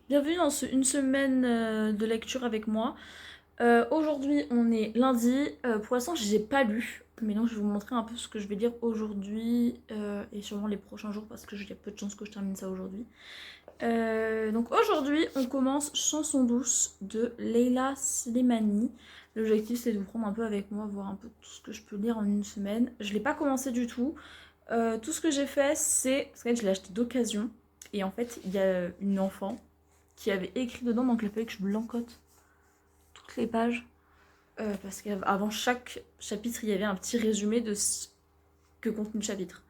Bienvenue dans une semaine de lecture avec moi. Aujourd'hui on est lundi. Pour l'instant j'ai pas lu, mais donc je vais vous montrer un peu ce que je vais lire aujourd'hui et sûrement les prochains jours parce que j'ai peu de chances que je termine ça aujourd'hui. Donc aujourd'hui on commence Chanson douce de Leila Slimani. L'objectif c'est de vous prendre un peu avec moi, voir un peu tout ce que je peux lire en une semaine. Je l'ai pas commencé du tout. Tout ce que j'ai fait c'est... Parce que je l'ai acheté d'occasion. Et en fait il y a une enfant qui avait écrit dedans, donc il fallait que je blancote toutes les pages. Parce qu'avant chaque chapitre, il y avait un petit résumé de ce que contient le chapitre.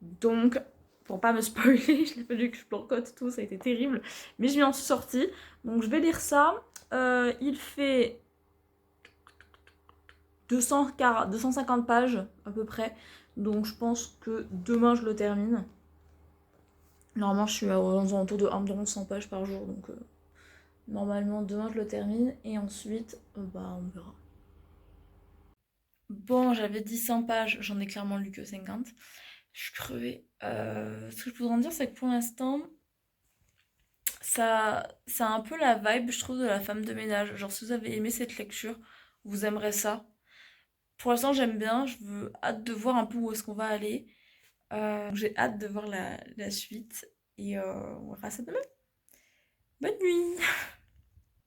Donc, pour pas me spoiler, il a fallu que je blancote tout, ça a été terrible. Mais je m'y en suis sortie. Donc je vais lire ça. Il fait 250 pages à peu près. Donc je pense que demain je le termine. Normalement je suis aux alentours de environ 100 pages par jour. Donc normalement demain je le termine. Et ensuite, bah on verra. Bon, j'avais dit 100 pages, j'en ai clairement lu que 50. Je suis crevée. Ce que je voudrais en dire, c'est que pour l'instant, ça a un peu la vibe, je trouve, de la femme de ménage. Genre, si vous avez aimé cette lecture, vous aimerez ça. Pour l'instant, j'aime bien. Je veux hâte de voir un peu où est-ce qu'on va aller. J'ai hâte de voir la suite. Et on verra ça demain. Bonne nuit!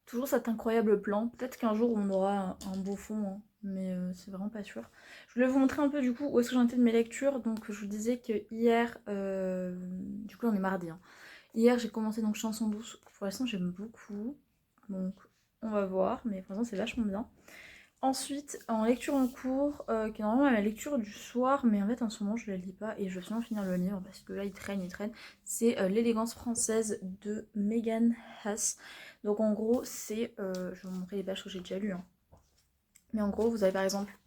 Toujours cet incroyable plan. Peut-être qu'un jour on aura un beau fond, hein, mais c'est vraiment pas sûr. Je voulais vous montrer un peu du coup où est-ce que j'en étais de mes lectures. Donc je vous disais que hier, du coup on est mardi, hein. Hier j'ai commencé donc Chanson douce. Pour l'instant j'aime beaucoup. Donc on va voir, mais pour l'instant c'est vachement bien. Ensuite, en lecture en cours, qui est normalement ma lecture du soir, mais en fait en ce moment je la lis pas et je vais sûrement finir le livre parce que là il traîne, c'est L'élégance française de Megan Hess. Donc en gros c'est, je vais vous montrer les pages que j'ai déjà lues, hein. Mais en gros vous avez par exemple,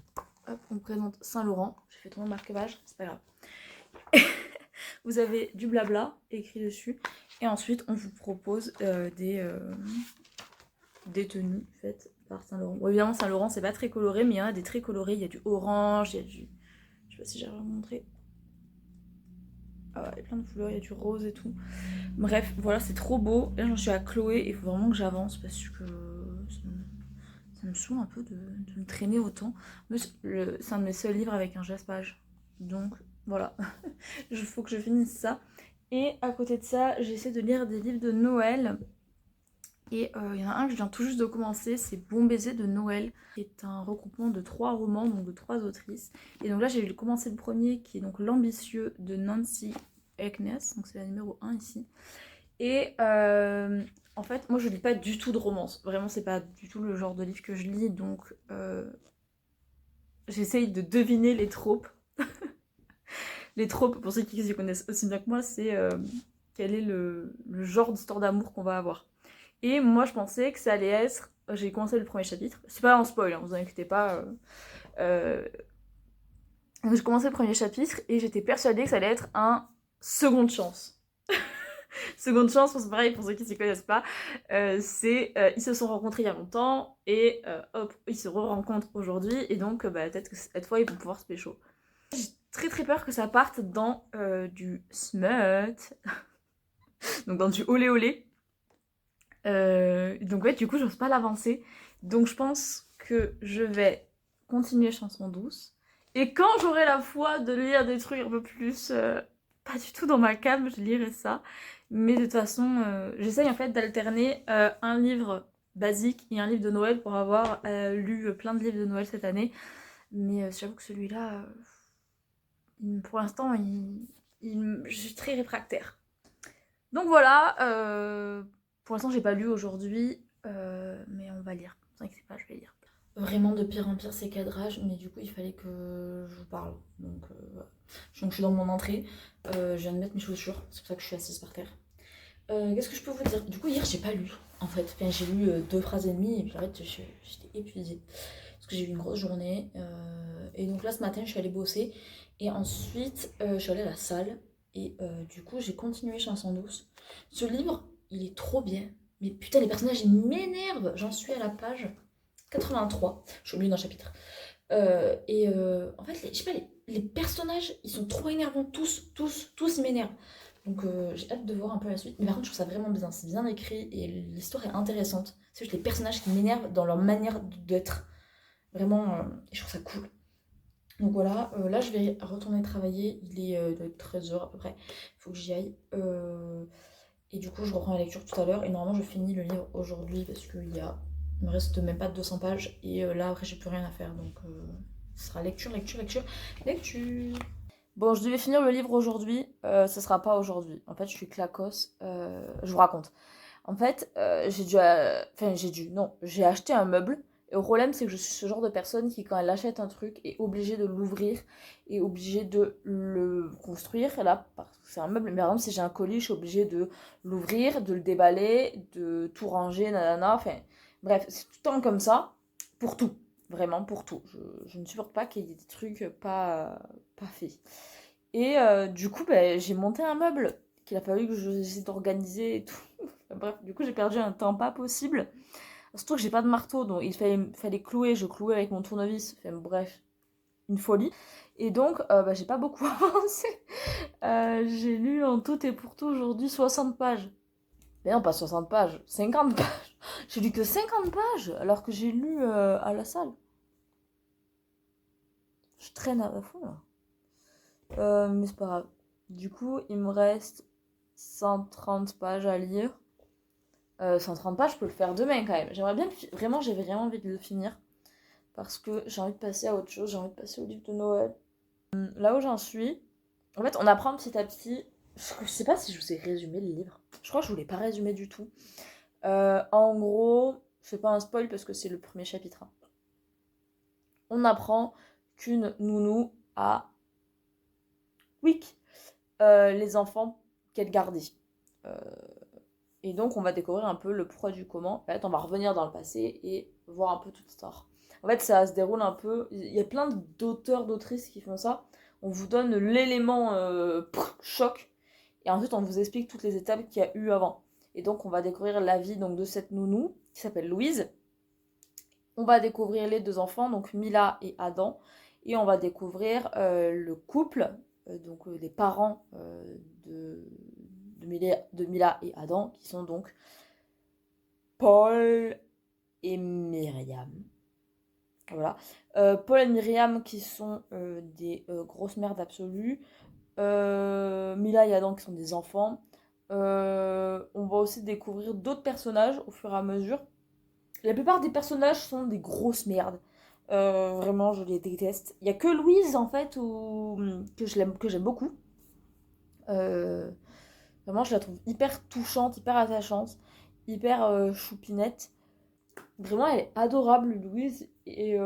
hop, on me présente Saint-Laurent, j'ai fait tomber le marque-page, c'est pas grave. Vous avez du blabla écrit dessus et ensuite on vous propose des tenues faites par Saint-Laurent. Bon, évidemment, Saint-Laurent, c'est pas très coloré, mais il y en a des très colorés. Il y a du orange, il y a du... Je sais pas si j'arrive à vous montrer. Ah, il y a plein de couleurs, il y a du rose et tout. Bref, voilà, c'est trop beau. Là, j'en suis à Chloé et il faut vraiment que j'avance parce que ça me saoule un peu de me traîner autant. C'est un de mes seuls livres avec un geste-page. Donc, voilà. Il faut que je finisse ça. Et à côté de ça, j'essaie de lire des livres de Noël. Et il y en a un que je viens tout juste de commencer, c'est Bon baiser de Noël, qui est un regroupement de 3 romans, donc de 3 autrices. Et donc là j'ai commencé le premier, qui est donc L'ambitieux de Nancy Eknes, donc c'est la numéro 1 ici. Et en fait, moi je lis pas du tout de romance, vraiment c'est pas du tout le genre de livre que je lis, donc j'essaye de deviner les tropes. Les tropes, pour ceux qui s'y connaissent aussi bien que moi, c'est quel est le genre d'histoire d'amour qu'on va avoir. Et moi, je pensais que ça allait être... J'ai commencé le premier chapitre. C'est pas un spoil, hein, vous inquiétez pas. Donc, j'ai commencé le premier chapitre et j'étais persuadée que ça allait être un seconde chance. Seconde chance, c'est pareil pour ceux qui s'y connaissent pas. Ils se sont rencontrés il y a longtemps et hop, ils se re-rencontrent aujourd'hui. Et donc, peut-être que cette fois, ils vont pouvoir se pécho. J'ai très très peur que ça parte dans du smut. Donc dans du olé olé. Donc ouais, du coup, j'ose pas l'avancer. Donc je pense que je vais continuer Chanson douce. Et quand j'aurai la foi de lire des trucs un peu plus... pas du tout dans ma came, je lirai ça. Mais de toute façon, j'essaye en fait d'alterner un livre basique et un livre de Noël pour avoir lu plein de livres de Noël cette année. Mais j'avoue que celui-là, pour l'instant, je suis très réfractaire. Donc voilà, pour l'instant j'ai pas lu aujourd'hui, mais on va lire. Ne vous inquiétez pas, je vais lire. Vraiment de pire en pire ces cadrages, mais du coup il fallait que je vous parle. Donc, voilà. Donc je suis dans mon entrée, je viens de mettre mes chaussures, c'est pour ça que je suis assise par terre. Qu'est-ce que je peux vous dire? Du coup hier j'ai pas lu en fait, enfin, j'ai lu 2 phrases et demie et puis en fait j'étais épuisée. Parce que j'ai eu une grosse journée. Et donc là ce matin je suis allée bosser et ensuite je suis allée à la salle. Et du coup, j'ai continué Chanson douce. Ce livre, il est trop bien. Mais putain, les personnages, ils m'énervent. J'en suis à la page 83. Je suis au milieu d'un chapitre. En fait, je sais pas, les personnages, ils sont trop énervants. Tous, ils m'énervent. Donc j'ai hâte de voir un peu la suite. Mais par contre, je trouve ça vraiment bien. C'est bien écrit et l'histoire est intéressante. C'est juste les personnages qui m'énervent dans leur manière d'être. Vraiment, je trouve ça cool. Donc voilà, là je vais retourner travailler. Il est 13h à peu près. Il faut que j'y aille. Et du coup, je reprends la lecture tout à l'heure. Et normalement, je finis le livre aujourd'hui parce il me reste même pas 200 pages. Et là, après, j'ai plus rien à faire. Donc ce sera lecture, lecture, lecture, lecture. Bon, je devais finir le livre aujourd'hui, ça sera pas aujourd'hui. En fait, je suis clacos, je vous raconte. En fait, j'ai acheté un meuble. Et le problème, c'est que je suis ce genre de personne qui, quand elle achète un truc, est obligée de l'ouvrir et obligée de le construire. Et là, parce que c'est un meuble, mais par exemple, si j'ai un colis, je suis obligée de l'ouvrir, de le déballer, de tout ranger, nanana. Enfin, bref, c'est tout le temps comme ça, pour tout. Vraiment, pour tout. Je ne supporte pas qu'il y ait des trucs pas faits. Et du coup, ben, j'ai monté un meuble qu'il a fallu que j'essaie d'organiser et tout. Bref, du coup, j'ai perdu un temps pas possible. Surtout que j'ai pas de marteau, donc fallait clouer. Je clouais avec mon tournevis. Enfin, bref, une folie. Et donc, bah, j'ai pas beaucoup avancé. J'ai lu en tout et pour tout aujourd'hui 60 pages. Mais non, pas 60 pages, 50 pages. J'ai lu que 50 pages alors que j'ai lu à la salle. Je traîne à fond là. Mais c'est pas grave. Du coup, il me reste 130 pages à lire. 130 pages, je peux le faire demain quand même. J'aimerais bien vraiment, j'ai vraiment envie de le finir. Parce que j'ai envie de passer à autre chose, j'ai envie de passer au livre de Noël. Là où j'en suis, en fait, on apprend petit à petit. Je sais pas si je vous ai résumé le livre. Je crois que je vous l'ai pas résumé du tout. En gros, je fais pas un spoil parce que c'est le premier chapitre, hein. On apprend qu'une nounou a Wick les enfants qu'elle gardait. Euh, et donc, on va découvrir un peu le pourquoi du comment. En fait, on va revenir dans le passé et voir un peu toute l'histoire. En fait, ça se déroule un peu. Il y a plein d'auteurs, d'autrices qui font ça. On vous donne l'élément choc. Et ensuite, on vous explique toutes les étapes qu'il y a eu avant. Et donc, on va découvrir la vie donc, de cette nounou qui s'appelle Louise. On va découvrir les deux enfants, donc Mila et Adam. Et on va découvrir le couple, donc les parents de, de Mila et Adam, qui sont donc Paul et Myriam. Voilà. Paul et Myriam qui sont des grosses merdes absolues. Mila et Adam qui sont des enfants. On va aussi découvrir d'autres personnages au fur et à mesure. La plupart des personnages sont des grosses merdes. Vraiment, je les déteste. Il y a que Louise, en fait, que j'aime beaucoup. Euh, Vraiment, je la trouve hyper touchante, hyper attachante, hyper choupinette. Vraiment, elle est adorable, Louise. Et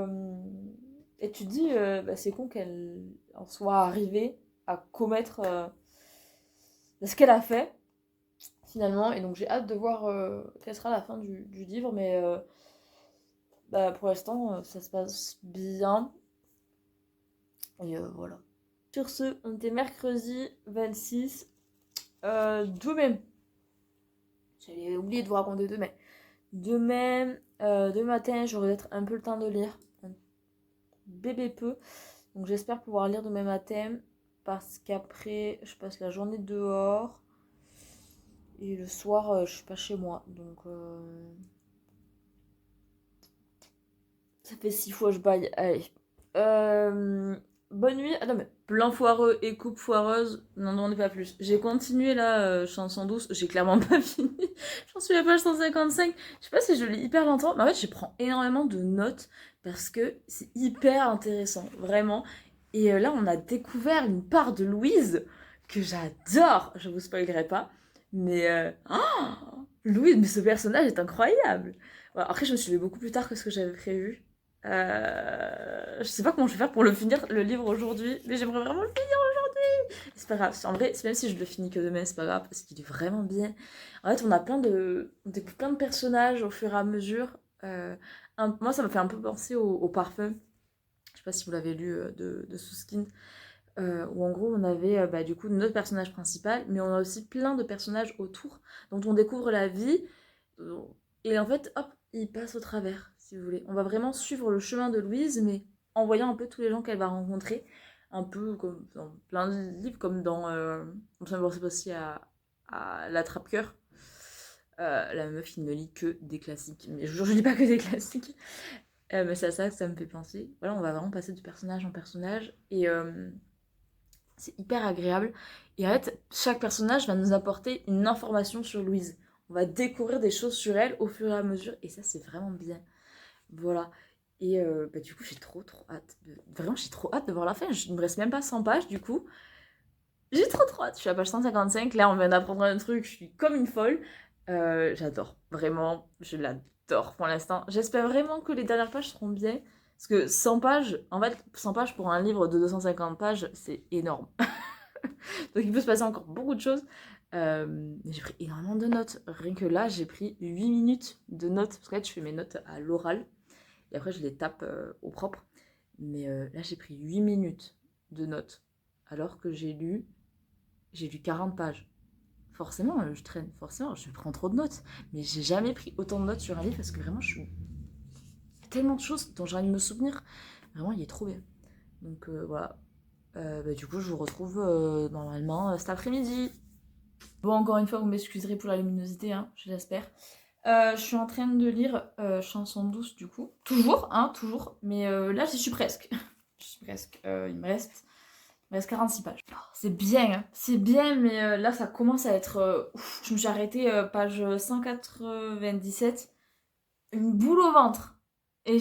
tu te dis, bah, c'est con qu'elle en soit arrivée à commettre ce qu'elle a fait, finalement. Et donc, j'ai hâte de voir quelle sera la fin du livre. Mais bah, pour l'instant, ça se passe bien. Et voilà. Sur ce, on était mercredi 26. Demain. J'avais oublié de vous raconter demain. Demain, matin, j'aurai peut-être un peu le temps de lire. Un bébé peu. Donc j'espère pouvoir lire demain matin. Parce qu'après, je passe la journée dehors. Et le soir, je suis pas chez moi. Donc ça fait 6 fois que je baille. Allez. Bonne nuit. Ah non, mais plan foireux et coupe foireuse, n'en demandez pas plus. J'ai continué là, chanson douce, j'ai clairement pas fini. J'en suis à la page 155. Je sais pas si je lis hyper longtemps, mais en fait, je prends énormément de notes parce que c'est hyper intéressant, vraiment. Et là, on a découvert une part de Louise que j'adore. Je vous spoilerai pas, mais Louise, mais ce personnage est incroyable. Ouais, après, je me suis levée beaucoup plus tard que ce que j'avais prévu. Je sais pas comment je vais faire pour le finir le livre aujourd'hui, mais j'aimerais vraiment le finir aujourd'hui. C'est pas grave, en vrai, même si je le finis que demain, c'est pas grave parce qu'il est vraiment bien. En fait, on découvre plein de personnages au fur et à mesure. Moi, ça m'a fait un peu penser au parfum. Je sais pas si vous l'avez lu de Susskind, où en gros on avait bah, du coup notre personnage principal, mais on a aussi plein de personnages autour dont on découvre la vie. Et en fait, hop, il passe au travers, si vous voulez. On va vraiment suivre le chemin de Louise, mais en voyant un peu tous les gens qu'elle va rencontrer. un peu comme dans plein de livres, comme dans Comme ça me pensait aussi à La Trappe-Cœur. La meuf, il ne lit que des classiques. Mais je vous jure, je lis pas que des classiques. Mais c'est à ça que ça me fait penser. Voilà, on va vraiment passer de personnage en personnage. Et c'est hyper agréable. Et en fait, chaque personnage va nous apporter une information sur Louise. On va découvrir des choses sur elle au fur et à mesure. Et ça, c'est vraiment bien. Voilà. Et du coup, j'ai trop hâte. Vraiment, j'ai trop hâte de voir la fin. Il me reste même pas 100 pages, du coup. J'ai trop hâte. Je suis à page 155. Là, on vient d'apprendre un truc. Je suis comme une folle. J'adore. Vraiment, je l'adore pour l'instant. J'espère vraiment que les dernières pages seront bien. Parce que 100 pages, en fait, 100 pages pour un livre de 250 pages, c'est énorme. Donc il peut se passer encore beaucoup de choses. J'ai pris énormément de notes. Rien que là, j'ai pris 8 minutes de notes. Parce que là, je fais mes notes à l'oral. Et après, je les tape au propre. Mais là, j'ai pris 8 minutes de notes. Alors que j'ai lu 40 pages. Forcément, je traîne. Forcément, je prends trop de notes. Mais j'ai jamais pris autant de notes sur un livre parce que vraiment, je suis tellement de choses dont j'ai envie de me souvenir. Vraiment, il est trop bien. Donc voilà. Du coup, je vous retrouve normalement cet après-midi. Bon, encore une fois, vous m'excuserez pour la luminosité, hein, je l'espère. Je suis en train de lire Chanson douce, du coup. Toujours, hein, toujours. Mais là, j'y suis presque. Je suis presque. Il me reste 46 pages. Oh, c'est bien, hein. C'est bien, mais là, ça commence à être... ouf. Je me suis arrêtée page 197. Une boule au ventre. Et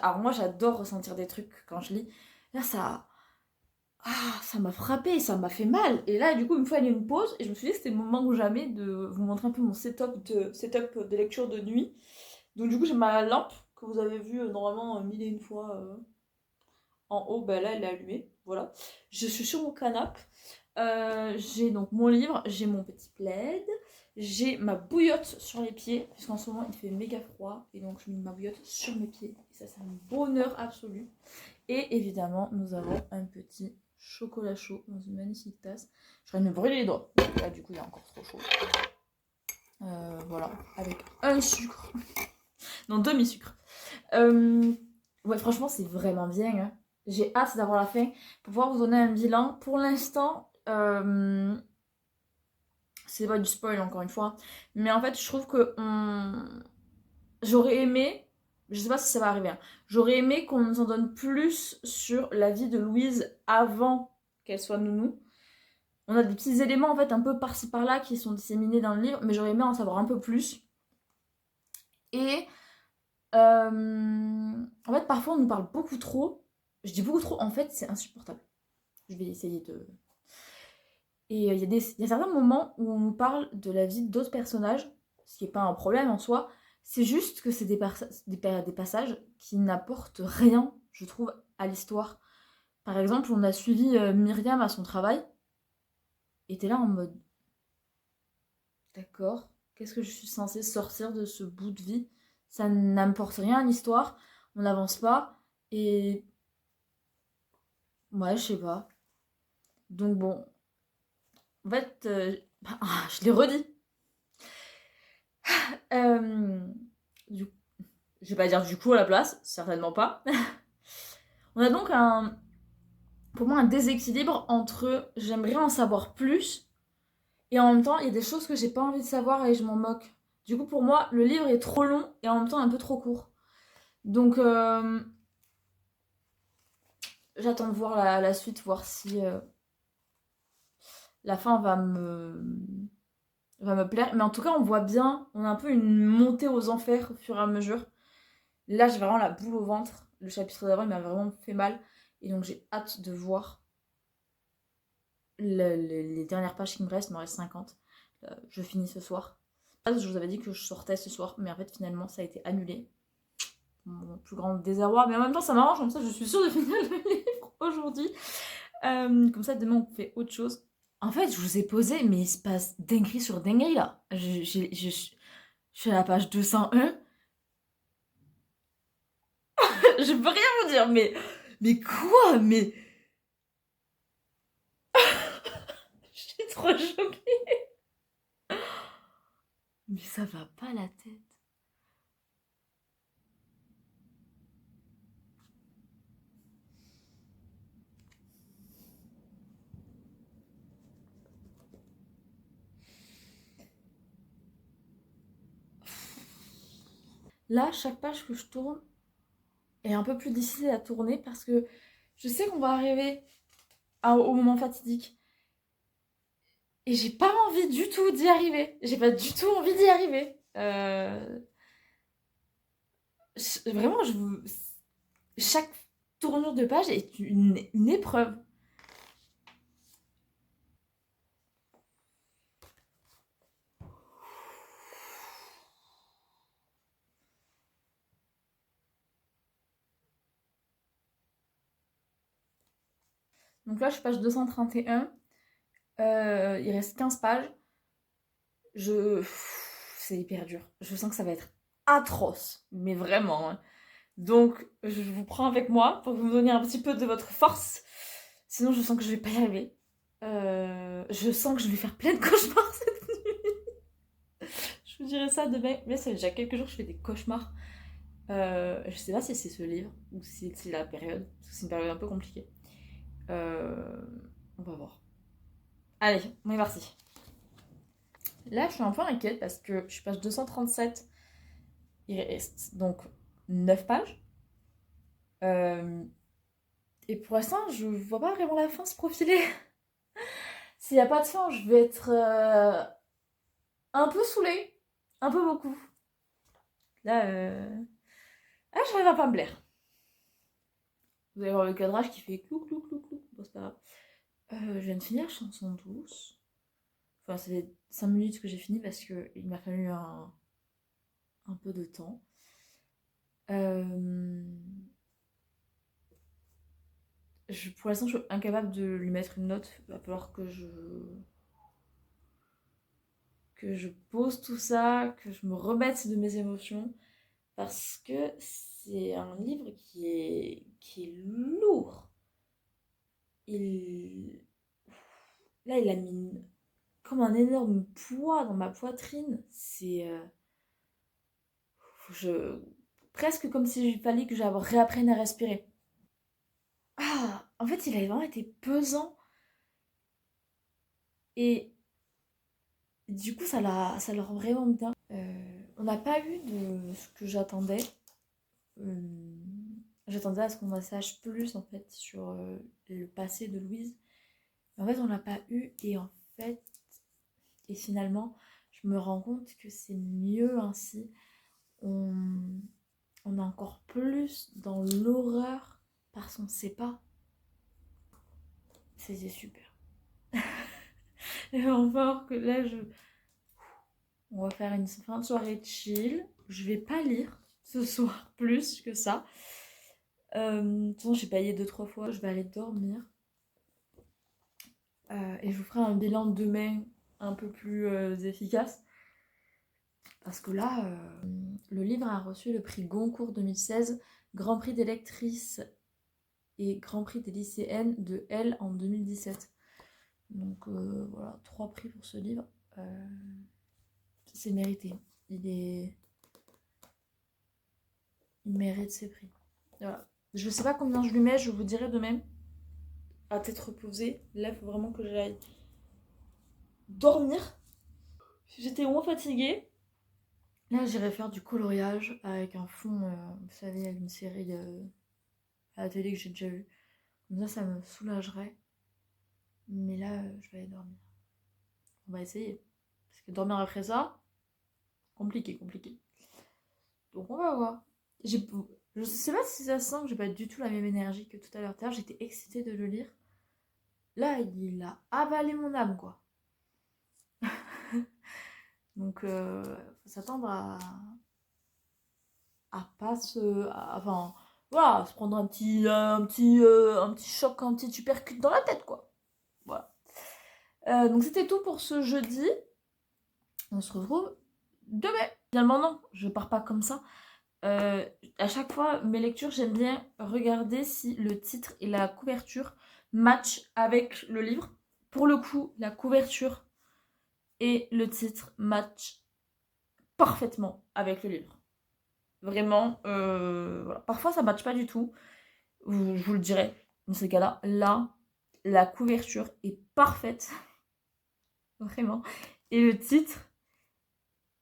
alors moi, j'adore ressentir des trucs quand je lis. Là, ça m'a frappé, ça m'a fait mal. Et là, du coup, il me fallait une pause. Et je me suis dit que c'était le moment ou jamais de vous montrer un peu mon setup de lecture de nuit. Donc, du coup, j'ai ma lampe que vous avez vue normalement mille et une fois en haut. Ben là, elle est allumée. Voilà. Je suis sur mon canapé. J'ai donc mon livre, j'ai mon petit plaid, j'ai ma bouillotte sur les pieds, puisqu'en ce moment il fait méga froid. Et donc, je mets ma bouillotte sur mes pieds. Et ça, c'est un bonheur absolu. Et évidemment, nous avons un petit chocolat chaud dans une magnifique tasse. Je vais me brûler les doigts. Là, du coup, il est encore trop chaud. Voilà, avec un sucre. Non, demi-sucre. Ouais, franchement, c'est vraiment bien. Hein. J'ai hâte d'avoir la fin pour pouvoir vous donner un bilan. Pour l'instant, c'est pas du spoil encore une fois. Mais en fait, je trouve que j'aurais aimé, je sais pas si ça va arriver, hein, j'aurais aimé qu'on nous en donne plus sur la vie de Louise avant qu'elle soit nounou. On a des petits éléments en fait un peu par-ci par-là qui sont disséminés dans le livre, mais j'aurais aimé en savoir un peu plus. Et en fait, parfois on nous parle beaucoup trop. Je dis beaucoup trop, en fait, c'est insupportable. Je vais essayer de. Et il y a certains moments où on nous parle de la vie d'autres personnages, ce qui n'est pas un problème en soi. C'est juste que c'est des passages qui n'apportent rien, je trouve, à l'histoire. Par exemple, on a suivi Myriam à son travail, et t'es là en mode... D'accord, qu'est-ce que je suis censée sortir de ce bout de vie? Ça n'apporte rien à l'histoire, on n'avance pas, et... Ouais, je sais pas. Donc bon, en fait, je l'ai redit. Du Je vais pas dire du coup à la place, certainement pas. On a donc pour moi un déséquilibre entre j'aimerais en savoir plus et en même temps il y a des choses que j'ai pas envie de savoir et je m'en moque. Du coup pour moi le livre est trop long et en même temps un peu trop court. Donc j'attends de voir la suite, voir si la fin va me plaire. Mais en tout cas on voit bien, on a un peu une montée aux enfers au fur et à mesure. Là j'ai vraiment la boule au ventre. Le chapitre d'avant il m'a vraiment fait mal. Et donc j'ai hâte de voir les dernières pages qui me restent. Il me reste 50. Je finis ce soir. Je vous avais dit que je sortais ce soir, mais en fait finalement ça a été annulé. Mon plus grand désarroi, mais en même temps ça m'arrange, comme ça je suis sûre de finir le livre aujourd'hui. Comme ça demain on fait autre chose. En fait je vous ai posé, mais il se passe dinguerie sur dinguerie là. Je suis à la page 201. Je peux rien vous dire, mais quoi? Mais je suis trop choquée. Mais ça va pas la tête. là, chaque page que je tourne est un peu plus difficile à tourner parce que je sais qu'on va arriver au moment fatidique. Et j'ai pas envie du tout d'y arriver. J'ai pas du tout envie d'y arriver. Vraiment, chaque tournure de page est une épreuve. Donc là, je suis page 231. Il reste 15 pages. C'est hyper dur. Je sens que ça va être atroce. Mais vraiment. Hein. Donc, je vous prends avec moi pour que vous me donniez un petit peu de votre force. Sinon, je sens que je vais pas y arriver. Je sens que je vais faire plein de cauchemars cette nuit. Je vous dirai ça demain. Mais ça fait déjà quelques jours que je fais des cauchemars. Je sais pas si c'est ce livre ou si c'est la période. Parce que c'est une période un peu compliquée. On va voir. Allez, on est parti. Là, je suis un peu inquiète parce que je suis page 237. Il reste donc 9 pages. Et pour l'instant, je vois pas vraiment la fin se profiler. S'il n'y a pas de fin, je vais être un peu saoulée. Un peu beaucoup. Là, j'arrive à pas me blaire. Vous allez voir le cadrage qui fait clou, clou, clou, clou. Bon, c'est pas grave. Je viens de finir Chanson douce. Enfin, c'est les 5 minutes que j'ai fini parce qu'il m'a fallu un peu de temps. Pour l'instant, je suis incapable de lui mettre une note. Il va falloir que je pose tout ça, que je me remette de mes émotions. Parce que c'est un livre qui est lourd. Là, il a mis comme un énorme poids dans ma poitrine. Presque comme s'il fallait que je réapprenne à respirer. Ah, en fait, il a vraiment été pesant. Et du coup, ça le rend vraiment bien. On n'a pas eu de ce que j'attendais. J'attendais à ce qu'on en sache plus, en fait, sur le passé de Louise. En fait, on l'a pas eu. Et finalement, je me rends compte que c'est mieux ainsi. On est encore plus dans l'horreur parce qu'on ne sait pas. C'était super. Et enfin, que là, on va faire une fin de soirée chill. Je vais pas lire ce soir plus que ça. De toute façon, j'ai payé 2-3 fois. Je vais aller dormir. Et je vous ferai un bilan demain un peu plus efficace. Parce que là, le livre a reçu le prix Goncourt 2016, Grand Prix des lectrices et Grand Prix des lycéennes de Elle en 2017. Donc voilà, 3 prix pour ce livre. C'est mérité. Il mérite ses prix. Voilà. Je sais pas combien je lui mets, je vous dirai demain. À tête reposée. Là, il faut vraiment que j'aille dormir. J'étais au moins fatiguée. Là, j'irai faire du coloriage avec un fond, vous savez, une série à la télé que j'ai déjà vue. Comme ça me soulagerait. Mais là, je vais aller dormir. On va essayer. Parce que dormir après ça, compliqué. Donc on va voir. Je sais pas si ça se sent que j'ai pas du tout la même énergie que tout à l'heure. J'étais excitée de le lire. Là, il a avalé mon âme, quoi. Donc, faut s'attendre à pas enfin, voilà, à se prendre un petit choc, un petit uppercut dans la tête, quoi. Voilà. Donc, c'était tout pour ce jeudi. On se retrouve demain. Finalement, non, je pars pas comme ça. À chaque fois, mes lectures, j'aime bien regarder si le titre et la couverture matchent avec le livre. Pour le coup, la couverture et le titre matchent parfaitement avec le livre. Vraiment, voilà. Parfois, ça matche pas du tout. Je vous le dirai dans ces cas-là. Là, la couverture est parfaite. Vraiment. Et le titre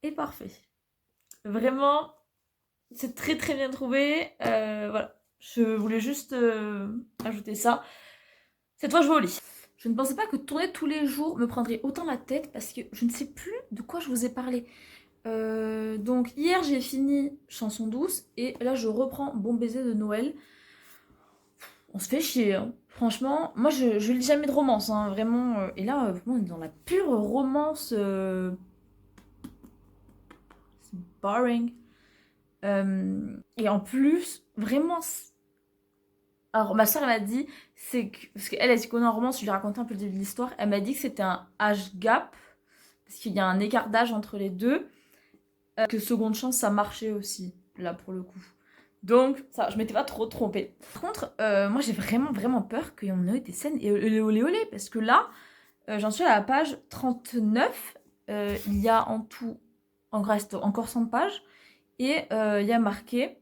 est parfait. Vraiment, C'est très très bien trouvé. Voilà. Je voulais juste ajouter ça. Cette fois, je vais au lit. Je ne pensais pas que tourner tous les jours me prendrait autant la tête parce que je ne sais plus de quoi je vous ai parlé. Donc hier j'ai fini Chanson douce et là je reprends Bon baiser de Noël. On se fait chier, hein. Franchement, moi je lis jamais de romance, hein, vraiment. Et là, vraiment, on est dans la pure romance. C'est boring. Et en plus, vraiment. Alors ma soeur elle m'a dit, c'est que. Parce qu'elle, elle s'y connaît en romance, je lui ai raconté un peu le début de l'histoire. Elle m'a dit que c'était un âge gap, parce qu'il y a un écart d'âge entre les deux. Que Seconde Chance ça marchait aussi, là pour le coup. Donc, ça, je m'étais pas trop trompée. Par contre, moi j'ai vraiment vraiment peur qu'il y en ait des scènes et olé olé olé, parce que là, j'en suis à la page 39. Il y a en tout, en reste encore 100 pages. Et il y a marqué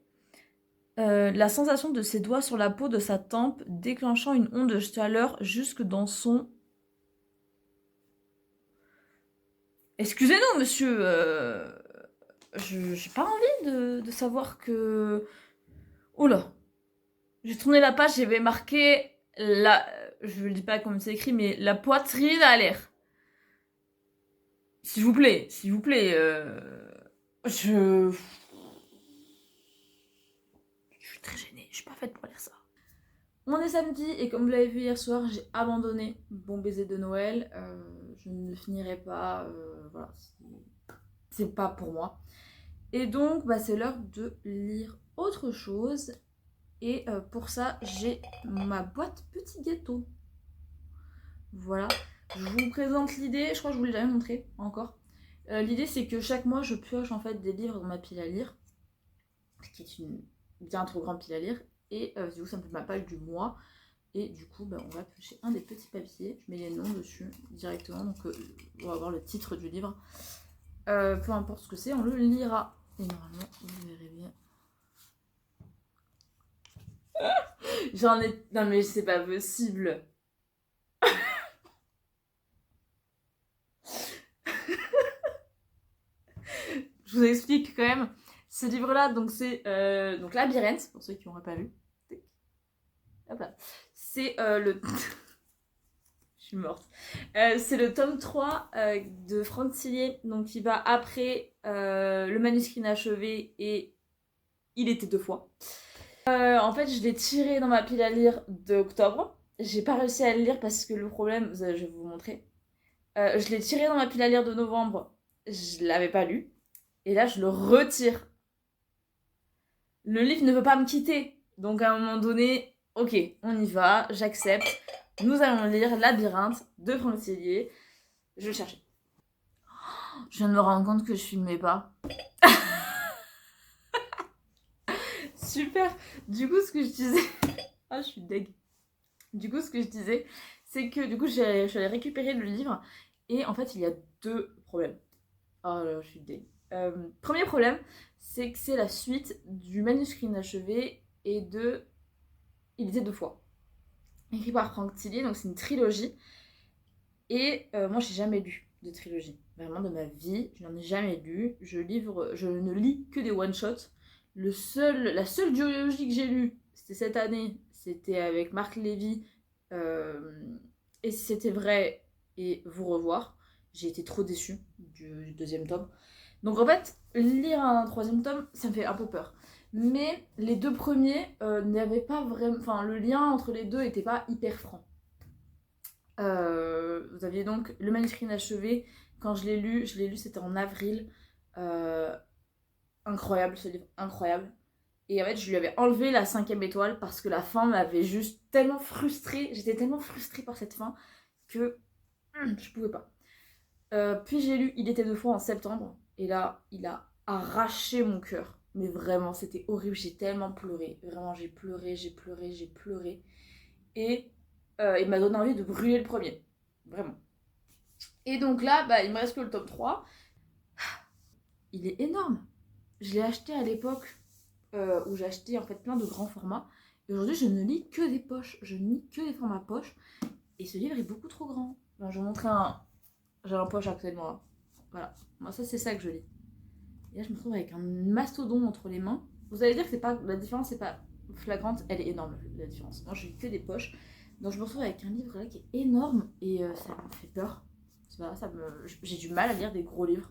la sensation de ses doigts sur la peau de sa tempe, déclenchant une onde de chaleur jusque dans son. Excusez-nous, monsieur, j'ai pas envie de savoir que. Oula! J'ai tourné la page, j'avais marqué la. Je ne dis pas comme c'est écrit, mais la poitrine à l'air. S'il vous plaît, s'il vous plaît. Je. Je suis très gênée, je suis pas faite pour lire ça. On est samedi et comme vous l'avez vu hier soir, j'ai abandonné Bon baiser de Noël. Je ne le finirai pas. Voilà, c'est pas pour moi. Et donc, bah, c'est l'heure de lire autre chose. Et pour ça, j'ai ma boîte petit gâteau. Voilà. Je vous présente l'idée, je crois que je vous l'ai jamais montré encore. L'idée c'est que chaque mois je pioche en fait des livres dans ma pile à lire, ce qui est une bien trop grande pile à lire, et du coup ça me fait ma page du mois, et du coup bah, on va piocher un des petits papiers, je mets les noms dessus directement, donc on va avoir le titre du livre. Peu importe ce que c'est, on le lira. Et normalement, vous verrez bien. J'en ai... Non mais c'est pas possible. Je vous explique quand même. Ce livre-là, donc c'est donc Labyrinthe, pour ceux qui n'auraient pas vu. Hop là. C'est le... Je suis morte. C'est le tome 3 de Franck Tillier, donc qui va après le manuscrit inachevé et Il était deux fois. En fait, je l'ai tiré dans ma pile à lire d'octobre. J'ai pas réussi à le lire parce que le problème, je vais vous montrer. Je l'ai tiré dans ma pile à lire de novembre. Je l'avais pas lu. Et là, je le retire. Le livre ne veut pas me quitter. Donc à un moment donné, ok, on y va, j'accepte. Nous allons lire Labyrinthe de Franck Tillier. Je vais chercher. Je viens de me rendre compte que je filmais pas. Super. Du coup, ce que je disais... Ah, je suis deg. Du coup, ce que je disais, c'est que du coup, je suis allée récupérer le livre. Et en fait, il y a deux problèmes. Oh là, je suis deg. Premier problème, c'est que c'est la suite du manuscrit inachevé et de Il était deux fois. Écrit par Franck Tillier, donc c'est une trilogie. Et moi, j'ai jamais lu de trilogie. Vraiment, de ma vie, je n'en ai jamais lu. Je ne lis que des one-shots. La seule duologie que j'ai lue, c'était cette année. C'était avec Marc Lévy. Et si c'était vrai, et vous revoir. J'ai été trop déçue du deuxième tome. Donc en fait, lire un troisième tome, ça me fait un peu peur. Mais les deux premiers n'avaient pas vraiment... Enfin, le lien entre les deux n'était pas hyper franc. Vous aviez donc le manuscrit inachevé. Quand je l'ai lu, c'était en avril. Incroyable ce livre, incroyable. Et en fait, je lui avais enlevé la 5e étoile parce que la fin m'avait juste tellement frustrée. J'étais tellement frustrée par cette fin que je pouvais pas. Puis j'ai lu Il était deux fois en septembre. Et là, il a arraché mon cœur. Mais vraiment, c'était horrible. J'ai tellement pleuré. Vraiment, j'ai pleuré, j'ai pleuré, j'ai pleuré. Et il m'a donné envie de brûler le premier. Vraiment. Et donc là, bah, il me reste que le tome 3. Il est énorme. Je l'ai acheté à l'époque où j'ai acheté en fait plein de grands formats. Et aujourd'hui, je ne lis que des poches. Je ne lis que des formats poches. Et ce livre est beaucoup trop grand. Alors, je vais vous montrer un... J'ai un poche actuellement là. Voilà. Moi, ça, c'est ça que je lis. Et là, je me retrouve avec un mastodon entre les mains. Vous allez dire que c'est pas, la différence c'est pas flagrante, elle est énorme la différence. Moi j'ai que des poches, donc je me retrouve avec un livre là qui est énorme et ça me fait peur. Voilà, j'ai du mal à lire des gros livres.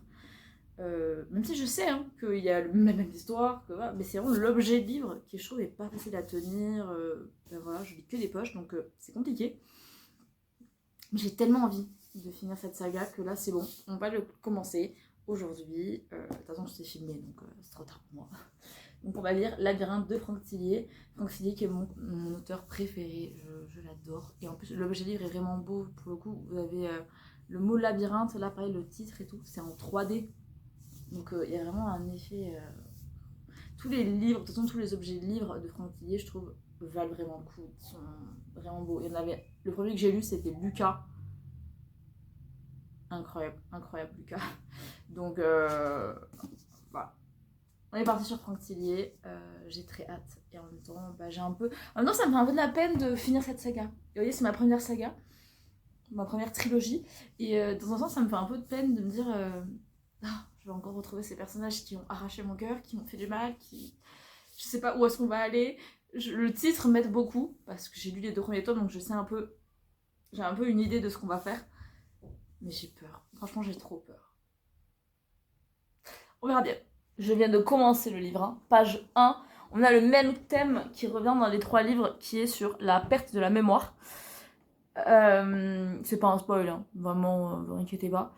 Même si je sais hein, qu'il y a la même histoire, que, voilà, mais c'est vraiment l'objet de livre qui je trouve est pas facile à tenir. Ben voilà, je lis que des poches donc c'est compliqué. Mais j'ai tellement envie de finir cette saga que là c'est bon, on va le commencer aujourd'hui. De toute façon je t'ai filmé donc c'est trop tard pour moi. Donc on va lire Labyrinthe de Franck Tillier. Franck Tillier qui est mon auteur préféré, je l'adore. Et en plus l'objet livre est vraiment beau pour le coup. Vous avez le mot labyrinthe, là pareil le titre et tout, c'est en 3D. Donc il y a vraiment un effet... Tous les livres, de toute façon tous les objets de livres de Franck Tillier je trouve valent vraiment le coup. Ils sont vraiment beaux. Il y en avait... Le premier que j'ai lu c'était Lucas. Incroyable, incroyable Lucas. Donc voilà. On est parti sur Franck Tillier, j'ai très hâte. Et en même temps, bah, j'ai un peu... En même temps, ça me fait un peu de la peine de finir cette saga. Et vous voyez, c'est ma première saga, ma première trilogie. Et de temps en temps, ça me fait un peu de peine de me dire... Ah, je vais encore retrouver ces personnages qui ont arraché mon cœur, qui m'ont fait du mal, qui... Je sais pas où est-ce qu'on va aller. Le titre m'aide beaucoup, parce que j'ai lu les 2 premiers tomes, donc je sais un peu... J'ai un peu une idée de ce qu'on va faire. Mais j'ai peur. Franchement, j'ai trop peur. On verra bien. Je viens de commencer le livre, hein. Page 1. On a le même thème qui revient dans les 3 livres, qui est sur la perte de la mémoire. C'est pas un spoil, hein. Vraiment, vous inquiétez pas.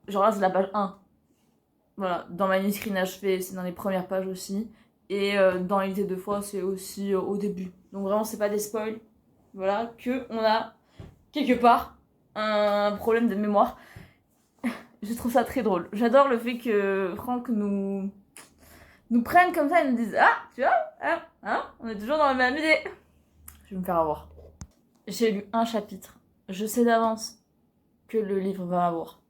Genre là, c'est la page 1. Voilà, dans Manuscrit inachevé, c'est dans les premières pages aussi. Et dans Éviter 2 fois, c'est aussi au début. Donc vraiment, c'est pas des spoils. Voilà, que on a quelque part un problème de mémoire. Je trouve ça très drôle. J'adore le fait que Franck nous prenne comme ça et nous dise ah, tu vois, hein, on est toujours dans la même idée. Je vais me faire avoir. J'ai lu un chapitre. Je sais d'avance que le livre va m'avoir.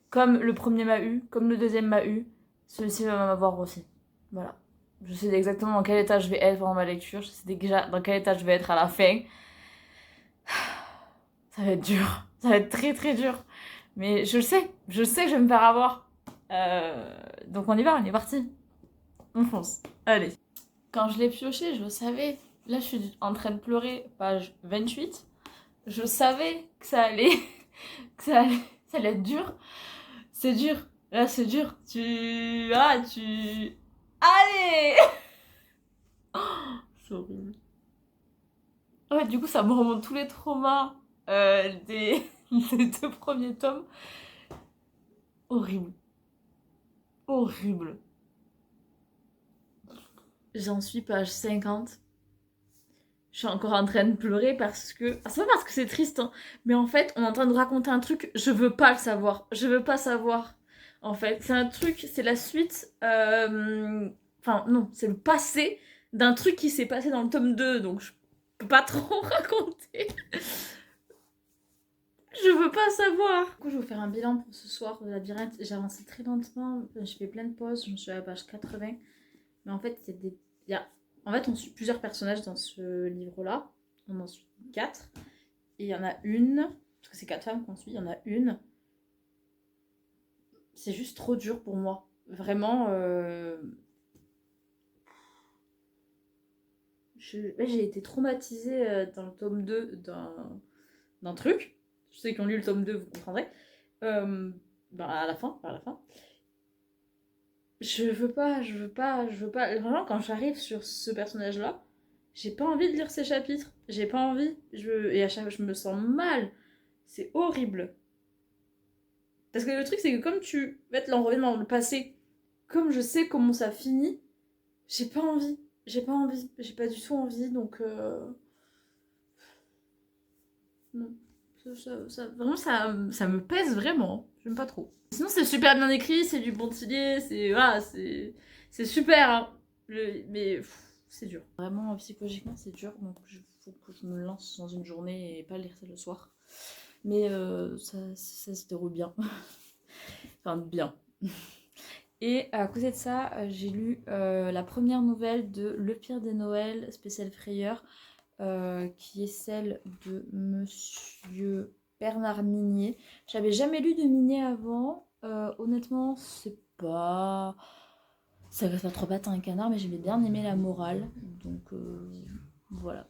Comme le premier m'a eu, comme le deuxième m'a eu, celui-ci va m'avoir aussi. Voilà. Je sais exactement dans quel état je vais être pendant ma lecture. Je sais déjà dans quel état je vais être à la fin. Ça va être dur. Ça va être très très dur. Mais je le sais. Je sais que je vais me faire avoir. Donc on y va, on est parti. On fonce. Allez. Quand je l'ai pioché, je savais. Là, je suis en train de pleurer, page 28. Je savais que ça allait. Que ça allait être dur. C'est dur. Là, c'est dur. Allez. C'est horrible. Ouais, du coup, ça me remonte tous les traumas des 2 premiers tomes. Horrible. Horrible. J'en suis page 50. Je suis encore en train de pleurer parce que... Ah, c'est pas parce que c'est triste, hein, mais en fait, on est en train de raconter un truc, je veux pas le savoir. Je veux pas savoir, en fait. C'est un truc, c'est la suite... Enfin, non, c'est le passé d'un truc qui s'est passé dans le tome 2, donc je peux pas trop raconter. Je veux pas savoir. Du coup, je vais vous faire un bilan pour ce soir de Labyrinthe. J'ai avancé très lentement, je fais plein de pauses, je suis à la page 80. Mais en fait, en fait, on suit plusieurs personnages dans ce livre-là. On en suit 4. Et il y en a une, parce que c'est 4 femmes qu'on suit, il y en a une. C'est juste trop dur pour moi. Vraiment, j'ai été traumatisée dans le tome 2 d'un truc. Je sais qui ont lu le tome 2, vous comprendrez. À la fin, vers la fin. Je veux pas. Vraiment, quand j'arrive sur ce personnage-là, j'ai pas envie de lire ces chapitres. J'ai pas envie. Et à chaque fois, je me sens mal. C'est horrible. Parce que le truc, c'est que comme tu vas être revient dans le passé, comme je sais comment ça finit, j'ai pas envie. J'ai pas envie. J'ai pas du tout envie, donc... Non. Vraiment, ça me pèse vraiment. J'aime pas trop. Sinon, c'est super bien écrit, c'est du Pontillier, c'est... Voilà, c'est super, hein. Mais c'est dur. Vraiment, psychologiquement, c'est dur. Donc, il faut que je me lance dans une journée et pas lire ça le soir. Mais ça se déroule bien. Enfin, bien. Et à côté de ça, j'ai lu la première nouvelle de Le Pire des Noëls, spécial frayeur, qui est celle de Monsieur Bernard Minier. J'avais jamais lu de Minier avant. Honnêtement, c'est pas Ça va faire 3 pattes à un canard, mais j'avais bien aimé la morale. Donc voilà.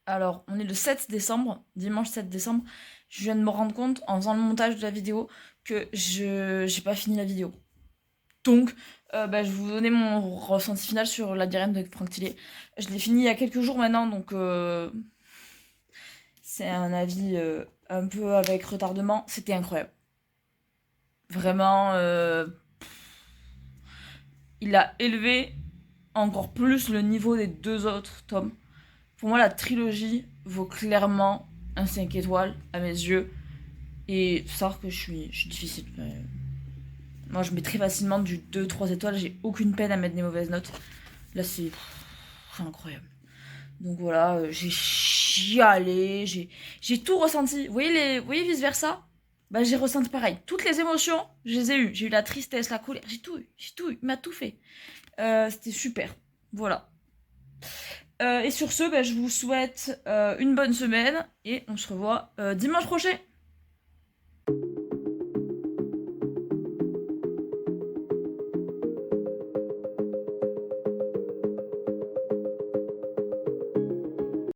Alors, on est le 7 décembre, dimanche 7 décembre. Je viens de me rendre compte en faisant le montage de la vidéo que j'ai pas fini la vidéo. Donc, je vais vous donner mon ressenti final sur La Labyrinthe de Franck Tillet. Je l'ai fini il y a quelques jours maintenant, donc c'est un avis un peu avec retardement. C'était incroyable. Vraiment, il a élevé encore plus le niveau des 2 autres tomes. Pour moi, la trilogie vaut clairement un 5 étoiles à mes yeux. Et faut savoir que je suis difficile. Moi, je mets très facilement du 2-3 étoiles. J'ai aucune peine à mettre des mauvaises notes. Là, c'est incroyable. Donc voilà, j'ai chialé, j'ai tout ressenti. Vous voyez vice versa? Bah, j'ai ressenti pareil. Toutes les émotions, je les ai eues. J'ai eu la tristesse, la colère, j'ai tout eu. Il m'a tout fait. C'était super. Voilà. Et sur ce, je vous souhaite une bonne semaine et on se revoit dimanche prochain.